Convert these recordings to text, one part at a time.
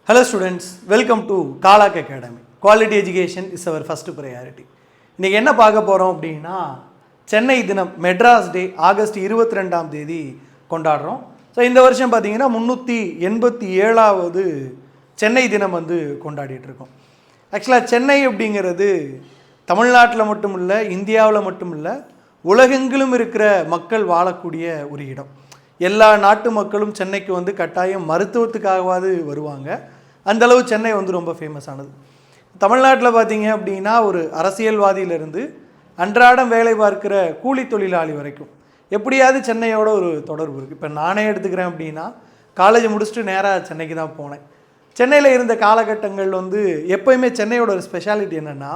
Hello students, welcome to Kalak Academy. Quality education is our first priority. இன்னைக்கு என்ன பார்க்க போகிறோம் அப்படின்னா சென்னை தினம் மெட்ராஸ் டே ஆகஸ்ட் 22ஆம் தேதி கொண்டாடுறோம். ஸோ இந்த வருஷம் பார்த்தீங்கன்னா 387வது சென்னை தினம் கொண்டாடிட்டு இருக்கோம். ஆக்சுவலாக சென்னை அப்படிங்கிறது தமிழ்நாட்டில் மட்டும் இல்லை, இந்தியாவில் மட்டும் இல்லை, உலகெங்கிலும் இருக்கிற மக்கள் வாழக்கூடிய ஒரு இடம். எல்லா நாட்டு மக்களும் சென்னைக்கு கட்டாயம் மருத்துவத்துக்காகவாது வருவாங்க. அந்தளவு சென்னை ரொம்ப ஃபேமஸ் ஆனது. தமிழ்நாட்டில் பார்த்தீங்க அப்படின்னா ஒரு அரசியல்வாதியிலிருந்து அன்றாடம் வேலை பார்க்குற கூலி தொழிலாளி வரைக்கும் எப்படியாவது சென்னையோட ஒரு தொடர்பு இருக்குது. இப்போ நானே எடுத்துக்கிறேன் அப்படின்னா காலேஜ் முடிச்சுட்டு நேராக சென்னைக்கு தான் போனேன். சென்னையில் இருந்த காலகட்டங்கள் எப்போயுமே சென்னையோட ஒரு ஸ்பெஷாலிட்டி என்னென்னா,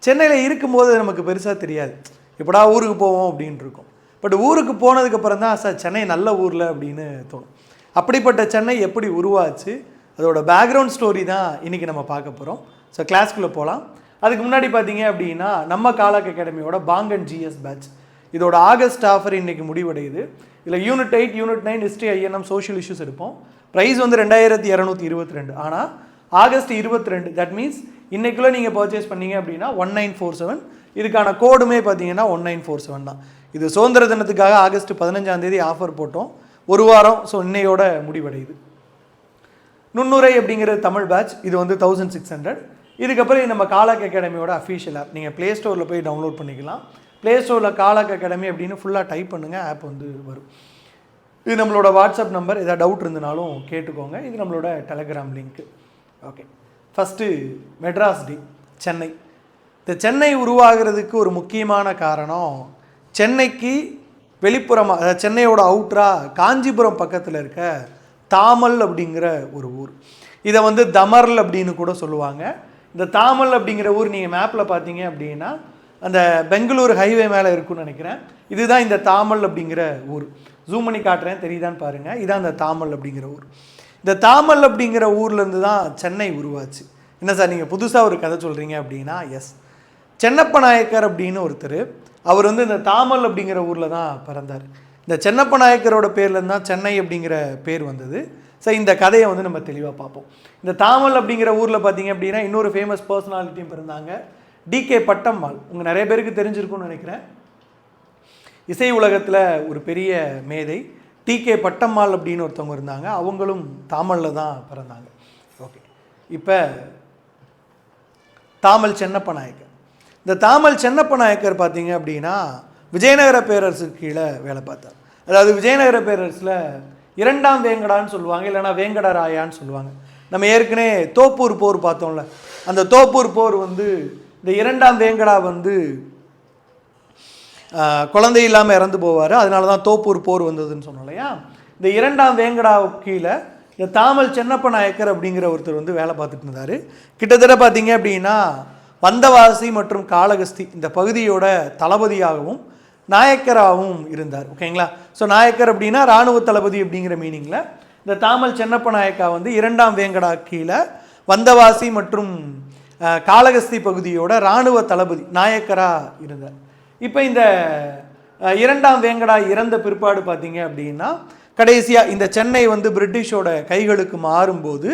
சென்னையில் இருக்கும்போது நமக்கு பெருசாக தெரியாது, எப்படா ஊருக்கு போவோம் அப்படின்னு இருக்கும். பட் ஊருக்கு போனதுக்கப்புறம் தான் சார் சென்னை நல்ல ஊரில் அப்படின்னு தோணும். அப்படிப்பட்ட சென்னை எப்படி உருவாச்சு, அதோட பேக்ரவுண்ட் ஸ்டோரி தான் இன்றைக்கி நம்ம பார்க்க போகிறோம். ஸோ கிளாஸ்க்குள்ளே போகலாம். அதுக்கு முன்னாடி பார்த்தீங்க அப்படின்னா நம்ம காலாக் அகாடமியோட பாங் அண்ட் ஜிஎஸ் பேட்ச் இதோட ஆகஸ்ட் ஆஃபர் இன்றைக்கி முடிவடையுது. இதில் unit 8, unit 9 history, INM, social issues இருப்போம். ப்ரைஸ் 2222. ஆனால் ஆகஸ்ட் 22, தட் மீன்ஸ் இன்றைக்குள்ளே நீங்கள் பர்ச்சேஸ் பண்ணீங்க அப்படின்னா 1947. இதுக்கான கோடுமே பார்த்தீங்கன்னா 1947 தான். இது சுதந்திர தினத்துக்காக ஆகஸ்ட் 15ஆம் தேதி ஆஃபர் போட்டோம். ஒரு வாரம். ஸோ இன்னையோட முடிவடையுது. நுண்ணுரை அப்படிங்கிற தமிழ் பேட்ச் இது 1600. இதுக்கப்புறம் நம்ம காலாக் அகாடமியோட அஃபீஷியல் ஆப் நீங்கள் ப்ளே ஸ்டோரில் போய் டவுன்லோட் பண்ணிக்கலாம். ப்ளே ஸ்டோரில் காலாக் அகாடமி அப்படின்னு ஃபுல்லாக டைப் பண்ணுங்கள், ஆப் வரும். இது நம்மளோட வாட்ஸ்அப் நம்பர், ஏதாவது டவுட் இருந்தனாலும் கேட்டுக்கோங்க. இது நம்மளோட Telegram link. Okay, first Madras day Chennai. இந்த சென்னை உருவாகிறதுக்கு ஒரு முக்கியமான காரணம், சென்னைக்கு வெளிப்புறமாக, அதாவது சென்னையோட அவுட்ராக காஞ்சிபுரம் பக்கத்தில் இருக்க தாமல் அப்படிங்கிற ஒரு ஊர். இதை தமர்ல் அப்படின்னு கூட சொல்லுவாங்க. இந்த தாமல் அப்படிங்கிற ஊர் நீங்கள் மேப்பில் பார்த்தீங்க அப்படின்னா அந்த பெங்களூர் ஹைவே மேலே இருக்குன்னு நினைக்கிறேன். இதுதான் இந்த தாமல் அப்படிங்கிற ஊர். ஜூம் பண்ணி காட்டுறேன், தெரியுதான்னு பாருங்கள். இதான் இந்த தாமல் அப்படிங்கிற ஊர். இந்த தாமல் அப்படிங்கிற ஊர்லேருந்து தான் சென்னை உருவாச்சு. என்ன சார் நீங்கள் புதுசாக ஒரு கதை சொல்கிறீங்க அப்படின்னா, எஸ், சென்னப்ப நாயக்கர் அப்படின்னு ஒருத்தர், அவர் இந்த தாமல் அப்படிங்கிற ஊரில் தான் பிறந்தார். இந்த சென்னப்ப நாயக்கரோட பேர்லேருந்து தான் சென்னை அப்படிங்கிற பேர் வந்தது. ஸோ இந்த கதையை நம்ம தெளிவாக பார்ப்போம். இந்த தாமல் அப்படிங்கிற ஊரில் பார்த்தீங்க அப்படின்னா இன்னொரு ஃபேமஸ் பர்சனாலிட்டியும் பிறந்தாங்க, டிகே பட்டம்மாள். உங்கள் நிறைய பேருக்கு தெரிஞ்சிருக்கும்னு நினைக்கிறேன். இசை உலகத்தில் ஒரு பெரிய மேதை டிகே பட்டம்மாள் அப்படின்னு ஒருத்தவங்க இருந்தாங்க. அவங்களும் தாமலில் தான் பிறந்தாங்க. ஓகே, இப்போ தாமல் சென்னப்ப நாயக்கர். இந்த தாமல் சென்னப்ப நாயக்கர் பார்த்தீங்க அப்படின்னா விஜயநகர பேரரசுக்கு கீழே வேலை பார்த்தார். அதாவது விஜயநகர பேரரசில் 2ஆம் வேங்கடான்னு சொல்லுவாங்க, இல்லைனா வேங்கடராயான்னு சொல்லுவாங்க. நம்ம ஏற்கனவே தோப்பூர் போர் பார்த்தோம்ல, அந்த தோப்பூர் போர் இந்த 2ஆம் வேங்கடா குழந்தை இல்லாமல் இறந்து போவார். அதனால தான் தோப்பூர் போர் வந்ததுன்னு சொன்னோம் இல்லையா. இந்த 2ஆம் வேங்கடாவுக்கு கீழே இந்த தாமல் சென்னப்ப நாயக்கர் அப்படிங்கிற ஒருத்தர் வேலை பார்த்துட்டு இருந்தார். கிட்டத்தட்ட பார்த்தீங்க அப்படின்னா வந்தவாசி மற்றும் காளகஸ்தி இந்த பகுதியோட தளபதியாகவும் நாயக்கராகவும் இருந்தார். ஓகேங்களா. ஸோ நாயக்கர் அப்படின்னா இராணுவ தளபதி அப்படிங்கிற மீனிங்கில் இந்த தாமல் சென்னப்ப நாயக்கா 2ஆம் வேங்கடா கீழே வந்தவாசி மற்றும் காளகஸ்தி பகுதியோட இராணுவ தளபதி நாயக்கராக இருந்தார். இப்போ இந்த 2ஆம் வேங்கடா இறந்த பிற்பாடு பார்த்தீங்க அப்படின்னா கடைசியாக இந்த சென்னை பிரிட்டிஷோட கைகளுக்கு மாறும்போது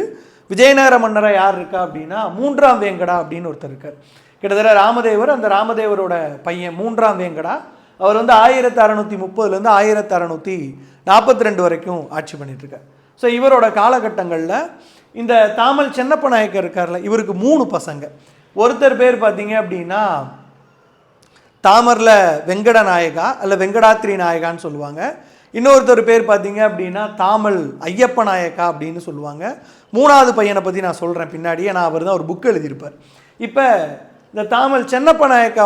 விஜயநகர மன்னராக யார் இருக்கா அப்படின்னா 3ஆம் வேங்கடா அப்படின்னு ஒருத்தர் இருக்கார். கிட்டத்தட்ட ராமதேவர், அந்த ராமதேவரோட பையன் 3ஆம் வேங்கடா. அவர் 1630லேருந்து 1642 வரைக்கும் ஆட்சி பண்ணிட்டுருக்கார். ஸோ இவரோட காலகட்டங்களில் இந்த தாமல் சென்னப்ப நாயக்கர் இருக்கார்ல, இவருக்கு 3 பசங்க. ஒருத்தர் பேர் பார்த்தீங்க அப்படின்னா தாமரில் வெங்கட நாயகா அல்ல வெங்கடாத்திரி நாயகான்னு சொல்லுவாங்க. இன்னொருத்தர் பேர் பார்த்தீங்க அப்படின்னா தாமல் ஐயப்ப நாயக்கா அப்படின்னு சொல்லுவாங்க. 3ஆவது பையனை பற்றி நான் சொல்கிறேன் பின்னாடியே. நான் அவர் தான் ஒரு புக் எழுதியிருப்பார். இப்போ இந்த தாமல் சென்னப்ப நாயக்கா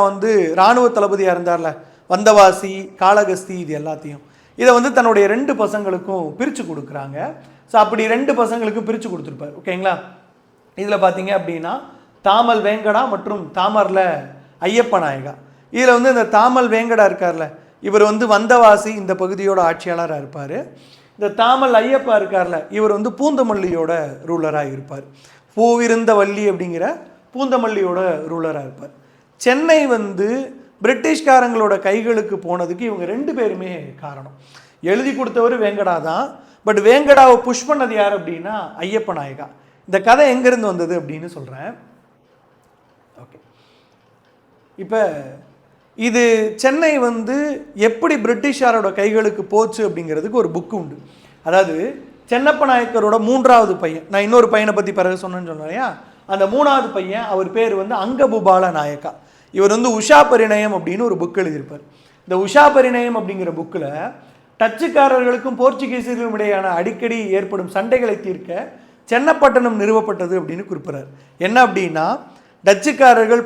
இராணுவ தளபதியாக இருந்தார்ல, வந்தவாசி காளகஸ்தி இது எல்லாத்தையும் இதை தன்னுடைய 2 பசங்களுக்கும் பிரித்து கொடுக்குறாங்க. ஸோ அப்படி 2 பசங்களுக்கும் பிரித்து கொடுத்துருப்பார். ஓகேங்களா. இதில் பார்த்தீங்க அப்படின்னா தாமல் வேங்கடா மற்றும் தாமரில் ஐயப்ப நாயகா. இதில் இந்த தாமல் வேங்கடா இருக்கார்ல, இவர் வந்தவாசி இந்த பகுதியோட ஆட்சியாளராக இருப்பார். இந்த தாமல் ஐயப்பா இருக்கார்ல, இவர் பூந்தமல்லியோட ரூலராக இருப்பார். பூவிருந்த வள்ளி அப்படிங்கிற பூந்தமல்லியோட ரூலராக இருப்பார். சென்னை பிரிட்டிஷ்காரங்களோட கைகளுக்கு போனதுக்கு இவங்க 2 பேருமே காரணம். எழுதி கொடுத்தவர் வேங்கடா தான், பட் வேங்கடாவை புஷ் பண்ணது யார் அப்படின்னா ஐயப்ப நாயகா. இந்த கதை எங்கேருந்து வந்தது அப்படின்னு சொல்கிறேன். ஓகே, இப்போ இது சென்னை வந்து எப்படி பிரிட்டிஷாரோட கைகளுக்கு போச்சு அப்படிங்கிறதுக்கு ஒரு புக்கு உண்டு. அதாவது சென்னப்ப நாயக்கரோட 3வது பையன், நான் இன்னொரு பையனை பற்றி பிறகு சொன்னேன்னு சொன்னேன் இல்லையா, அந்த 3வது பையன் அவர் பேர் வந்து அங்கபூபால நாயக்கா. இவர் வந்து உஷா பரிணயம் அப்படின்னு ஒரு புக் எழுதியிருப்பார். இந்த உஷா பரிணயம் அப்படிங்கிற புக்கில் டச்சுக்காரர்களுக்கும் போர்ச்சுகீசியர்களும் இடையான அடிக்கடி ஏற்படும் சண்டைகளை தீர்க்க சென்னப்பட்டணம் நிறுவப்பட்டது அப்படின்னு குறிப்பிட்றார். என்ன அப்படின்னா, டச்சுக்காரர்கள்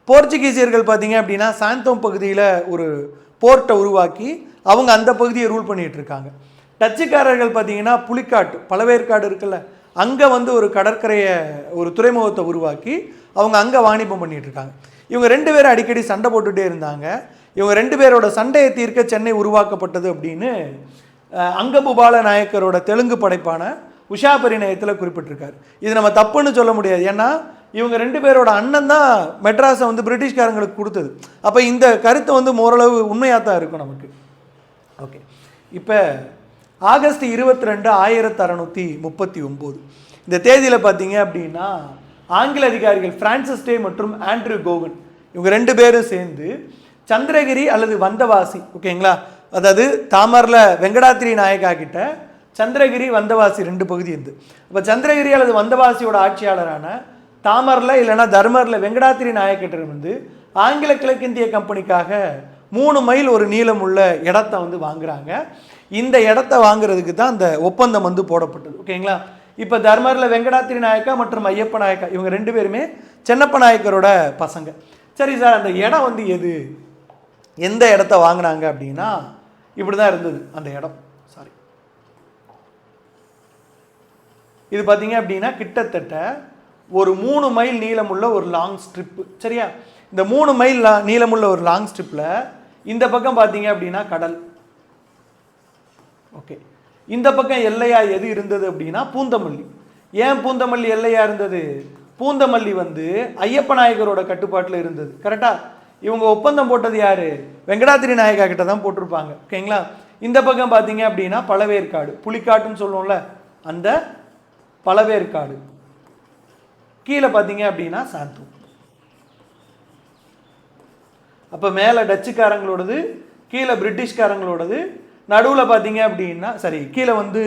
போர்ச்சுகீசியர்கள் பார்த்தீங்க அப்படின்னா சாந்தோம் பகுதியில் ஒரு போர்ட்டை உருவாக்கி அவங்க அந்த பகுதியை ரூல் பண்ணிகிட்டு இருக்காங்க. டச்சுக்காரர்கள் பார்த்தீங்கன்னா புலிக்காட்டு பழவேற்காடு இருக்குல்ல, அங்கே வந்து ஒரு கடற்கரையை ஒரு துறைமுகத்தை உருவாக்கி அவங்க அங்கே வாணிபம் பண்ணிகிட்டு இருக்காங்க. இவங்க 2 பேரும் அடிக்கடி சண்டை போட்டுகிட்டே இருந்தாங்க. இவங்க 2 பேரோட சண்டையை தீர்க்க சென்னை உருவாக்கப்பட்டது அப்படின்னு அங்கபூபால நாயக்கரோட தெலுங்கு படைப்பான உஷா பரிணயத்தில் குறிப்பிட்டிருக்காரு. இது நம்ம தப்புன்னு சொல்ல முடியாது. ஏன்னா இவங்க 2 பேரோட அண்ணன் தான் மெட்ராஸை வந்து பிரிட்டிஷ்காரங்களுக்கு கொடுத்தது. அப்போ இந்த கருத்தை வந்து ஓரளவு உண்மையாக தான் இருக்கும் நமக்கு. ஓகே, இப்போ ஆகஸ்ட் 22, 1639 இந்த தேதியில் பார்த்தீங்க அப்படின்னா ஆங்கில அதிகாரிகள் பிரான்சிஸ் டே மற்றும் ஆண்ட்ரூ கோகன் இவங்க 2 பேரும் சேர்ந்து சந்திரகிரி அல்லது வந்தவாசி, ஓகேங்களா, அதாவது தாமரில் வெங்கடாத்திரி நாயக்கா கிட்ட சந்திரகிரி வந்தவாசி 2 பகுதி இருந்து. அப்போ சந்திரகிரி அல்லது வந்தவாசியோட ஆட்சியாளரான தாமரில் இல்லைனா தர்மரில் வெங்கடாத்திரி நாயக்கிட்ட வந்து ஆங்கில கிழக்கிந்திய கம்பெனிக்காக 3 மைல் ஒரு நீளம் உள்ள இடத்த வந்து வாங்குறாங்க. இந்த இடத்த வாங்குறதுக்கு தான் அந்த ஒப்பந்தம் வந்து போடப்பட்டது. ஓகேங்களா, இப்போ தர்மரில் வெங்கடாத்திரி நாயக்கா மற்றும் ஐயப்ப நாயக்கா இவங்க 2 பேருமே சென்னப்ப நாயக்கரோட பசங்க. சரி சார், அந்த இடம் வந்து எந்த இடத்த வாங்கினாங்க அப்படின்னா இப்படி தான் இருந்தது அந்த இடம். சாரி, இது பார்த்தீங்க அப்படின்னா கிட்டத்தட்ட ஒரு 3 மைல் நீளமுள்ள ஒரு லாங் ஸ்ட்ரிப்பு. சரியா, இந்த 3 மைல் நீளமுள்ள ஒரு லாங் ஸ்ட்ரிப்பில் இந்த பக்கம் பார்த்தீங்க அப்படின்னா கடல். ஓகே, இந்த பக்கம் எல்லையா எது இருந்தது அப்படின்னா பூந்தமல்லி. ஏன் பூந்தமல்லி எல்லையா இருந்தது? பூந்தமல்லி வந்து ஐயப்ப நாயக்கரோட கட்டுப்பாட்டில் இருந்தது. கரெக்டா, இவங்க ஒப்பந்தம் போட்டது யாரு? வெங்கடாத்திரி நாயக்கா கிட்ட தான் போட்டிருப்பாங்க. ஓகேங்களா, இந்த பக்கம் பார்த்தீங்க அப்படின்னா பழவேற்காடு, புலிக்காட்டுன்னு சொல்லுவோம்ல, அந்த பழவேற்காடு. கீழே பார்த்தீங்க அப்படின்னா சாந்தோம். அப்போ மேலே டச்சுக்காரங்களோடது, கீழே பிரிட்டிஷ்காரங்களோடது, நடுவில் பார்த்தீங்க அப்படின்னா கீழே வந்து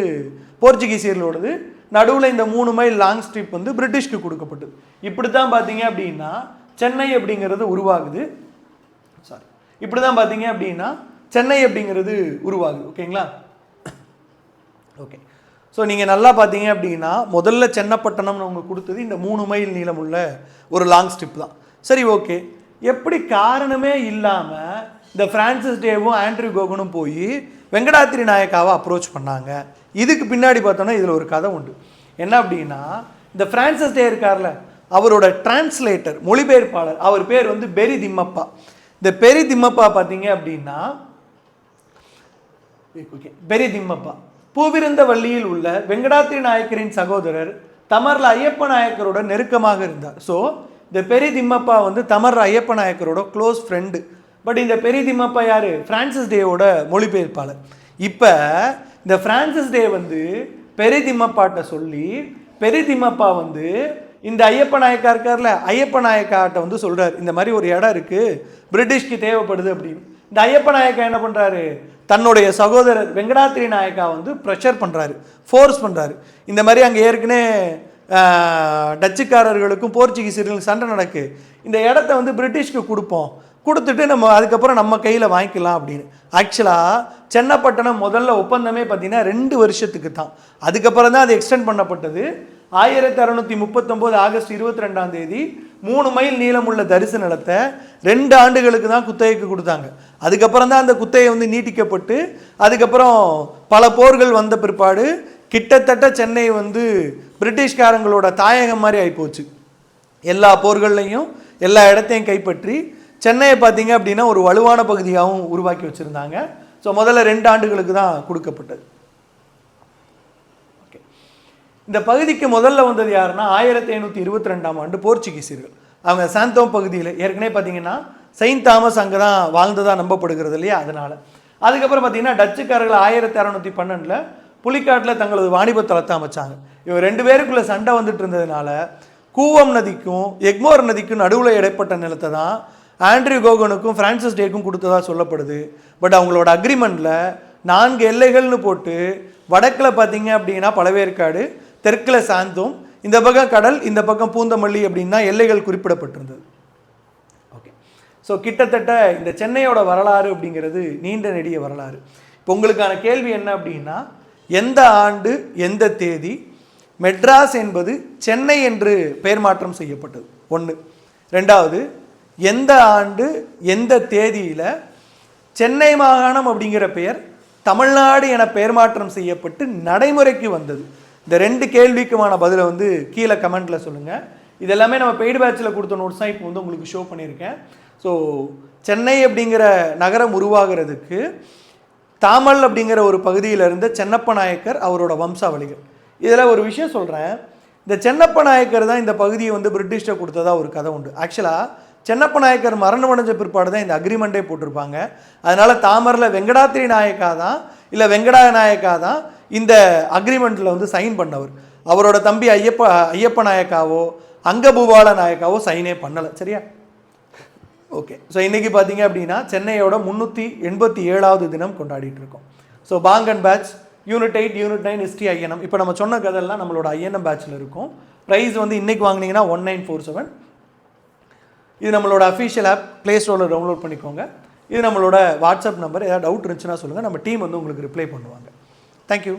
போர்ச்சுகீசியர்களோடது, நடுவில் இந்த 3 மைல் லாங் ஸ்ட்ரிப் வந்து பிரிட்டிஷ்க்கு கொடுக்கப்பட்டது. இப்படி தான் பார்த்தீங்க அப்படின்னா சென்னை அப்படிங்கிறது உருவாகுது. இப்படி தான் பார்த்தீங்க அப்படின்னா சென்னை அப்படிங்கிறது உருவாகுது. ஓகேங்களா, ஓகே. ஸோ நீங்கள் நல்லா பார்த்தீங்க அப்படின்னா முதல்ல சென்னப்பட்டணம்னு அவங்க கொடுத்தது இந்த 3 மைல் நீளமுள்ள ஒரு லாங் ஸ்ட்ரிப் தான். சரி, ஓகே. எப்படி காரணமே இல்லாமல் இந்த பிரான்சிஸ் டேவும் ஆண்ட்ரூ கோகனும் போய் வெங்கடாத்திரி நாயக்காவை அப்ரோச் பண்ணாங்க? இதுக்கு பின்னாடி பார்த்தோன்னா இதில் ஒரு கதை உண்டு. என்ன அப்படின்னா, இந்த பிரான்சிஸ் டே இருக்கார்ல, அவரோட டிரான்ஸ்லேட்டர் மொழிபெயர்ப்பாளர், அவர் பேர் வந்து பெரி திம்மப்பா. இந்த பெரி திம்மப்பா பார்த்தீங்க அப்படின்னா பெரி திம்மப்பா பூவிருந்த வள்ளியில் உள்ள வெங்கடாத்திரி நாயக்கரின் சகோதரர் தமர்ல ஐயப்ப நாயக்கரோட நெருக்கமாக இருந்தார். ஸோ இந்த பெரி திம்மப்பா வந்து தமர்ல ஐயப்ப நாயக்கரோட க்ளோஸ் ஃப்ரெண்டு. பட் இந்த பெரி திம்மப்பா யார்? பிரான்சிஸ் டேவோட மொழிபெயர்ப்பாளர். இப்போ இந்த பிரான்சிஸ் டே வந்து பெரி திம்மப்பாட்ட சொல்லி பெரி திம்மப்பா வந்து இந்த ஐயப்ப நாயக்கா இருக்கார்ல, ஐயப்ப நாயக்காட்ட வந்து சொல்கிறார், இந்த மாதிரி ஒரு இடம் இருக்குது, பிரிட்டிஷ்க்கு தேவைப்படுது அப்படின்னு. இந்த ஐயப்ப நாயக்கா என்ன பண்ணுறாரு? தன்னுடைய சகோதரர் வெங்கடாத்திரி நாயக்கா வந்து ப்ரெஷர் பண்ணுறாரு, ஃபோர்ஸ் பண்ணுறாரு. இந்த மாதிரி அங்கே ஏற்கனவே டச்சுக்காரர்களுக்கும் போர்ச்சுகீசியர்களுக்கும் சண்டை நடக்கு, இந்த இடத்த வந்து பிரிட்டிஷ்க்கு கொடுப்போம், கொடுத்துட்டு நம்ம அதுக்கப்புறம் நம்ம கையில் வாங்கிக்கலாம் அப்படின்னு. ஆக்சுவலாக சென்னப்பட்டணம் முதல்ல ஒப்பந்தமே பார்த்தீங்கன்னா 2 வருஷத்துக்கு தான். அதுக்கப்புறம் தான் அது எக்ஸ்டெண்ட் பண்ணப்பட்டது. 1639 ஆகஸ்ட் 22 3 மைல் நீளமுள்ள தரிசு நிலத்தை 2 ஆண்டுகளுக்கு தான் குத்தகைக்கு கொடுத்தாங்க. அதுக்கப்புறம் தான் அந்த குத்தகை வந்து நீட்டிக்கப்பட்டு அதுக்கப்புறம் பல போர்கள் வந்த பிற்பாடு கிட்டத்தட்ட சென்னை வந்து பிரிட்டிஷ்காரங்களோட தாயகம் மாதிரி ஆகிப்போச்சு. எல்லா போர்கள்லையும் எல்லா இடத்தையும் கைப்பற்றி சென்னையை பார்த்தீங்க அப்படின்னா ஒரு வலுவான பகுதியாகவும் உருவாக்கி வச்சுருந்தாங்க. ஸோ முதல்ல 2 ஆண்டுகளுக்கு தான் கொடுக்கப்பட்டது. ஓகே, இந்த பகுதிக்கு முதல்ல வந்தது யாருன்னா 1522 போர்ச்சுகீசியர்கள். அவங்க சாந்தோம் பகுதியில் ஏற்கனவே பார்த்தீங்கன்னா செயின்ட் தாமஸ் அங்கே தான் வாழ்ந்ததாக நம்பப்படுகிறது இல்லையா, அதனால். அதுக்கப்புறம் பார்த்தீங்கன்னா டச்சுக்காரர்கள் 1612 புலிக்காட்டில் தங்களது வாணிப தளத்தை அமைச்சாங்க. இவங்க 2 பேருக்குள்ள சண்டை வந்துட்டு இருந்ததுனால கூவம் நதிக்கும் எக்மோர் நதிக்கும் நடுவில் இடைப்பட்ட நிலத்தை தான் ஆண்ட்ரியூ கோகனுக்கும் பிரான்சிஸ் டேக்கும் கொடுத்ததா சொல்லப்படுது. பட் அவங்களோட அக்ரிமெண்ட்டில் 4 எல்லைகள்னு போட்டு வடக்கில் பார்த்தீங்க அப்படின்னா பழவேற்காடு, தெற்கில் சாந்தோம், இந்த பக்கம் கடல், இந்த பக்கம் பூந்தமல்லி அப்படின்னா எல்லைகள் குறிப்பிடப்பட்டிருந்தது. ஓகே, ஸோ கிட்டத்தட்ட இந்த சென்னையோட வரலாறு அப்படிங்கிறது நீண்ட நெடிய வரலாறு. இப்போ உங்களுக்கான கேள்வி என்ன அப்படின்னா, எந்த ஆண்டு எந்த தேதி மெட்ராஸ் என்பது சென்னை என்று பெயர் மாற்றம் செய்யப்பட்டது? 1. 2வது, எந்த ஆண்டு எந்த தேதியில் சென்னை மாகாணம் அப்படிங்கிற பெயர் தமிழ்நாடு என பெயர் மாற்றம் செய்யப்பட்டு நடைமுறைக்கு வந்தது? இந்த 2 கேள்விக்குமான பதிலை வந்து கீழே கமெண்ட்டில் சொல்லுங்கள். இது எல்லாமே நம்ம பெய்டு பேட்சில் கொடுத்த நோட்ஸ் தான் இப்போ வந்து உங்களுக்கு ஷோ பண்ணியிருக்கேன். ஸோ சென்னை அப்படிங்கிற நகரம் உருவாகிறதுக்கு தாமல் அப்படிங்கிற ஒரு பகுதியில் இருந்த சென்னப்ப நாயக்கர் அவரோட வம்சாவளிகள். இதில் ஒரு விஷயம் சொல்கிறேன். இந்த சென்னப்ப நாயக்கர் தான் இந்த பகுதியை வந்து பிரிட்டிஷ்ட கொடுத்ததா ஒரு கதை உண்டு. ஆக்சுவலாக சென்னப்ப நாயக்கர் மரணம் அடைஞ்ச பிற்பாடு தான் இந்த அக்ரிமெண்ட்டே போட்டிருப்பாங்க. அதனால் தாமரில் வெங்கடாத்திரி நாயக்கா தான் இல்லை வெங்கடா நாயக்கா தான் இந்த அக்ரிமெண்ட்டில் வந்து சைன் பண்ணவர். அவரோட தம்பி ஐயப்ப நாயக்காவோ அங்கபூபால நாயக்காவோ சைனே பண்ணலை. சரியா? ஓகே, ஸோ இன்றைக்கி பார்த்தீங்க அப்படின்னா சென்னையோட 387வது தினம் கொண்டாடிட்டு இருக்கோம். So bang and batch unit 8, unit 9 history INM. இப்போ நம்ம சொன்ன கதெல்லாம் நம்மளோட ஐஎன்எம் பேட்சில் இருக்கும். ப்ரைஸ் வந்து இன்றைக்கி வாங்கினீங்கன்னா 1947. இது நம்மளோட அஃபிஷியல் ஆப், ப்ளே ஸ்டோரில் டவுன்லோட் பண்ணிக்கோங்க. இது நம்மளோட வாட்ஸ்அப் நம்பர். ஏதாவது டவுட் இருந்துச்சுன்னா சொல்லுங்கள், நம்ம டீம் வந்து உங்களுக்கு ரிப்ளை பண்ணுவாங்க. தேங்க்யூ.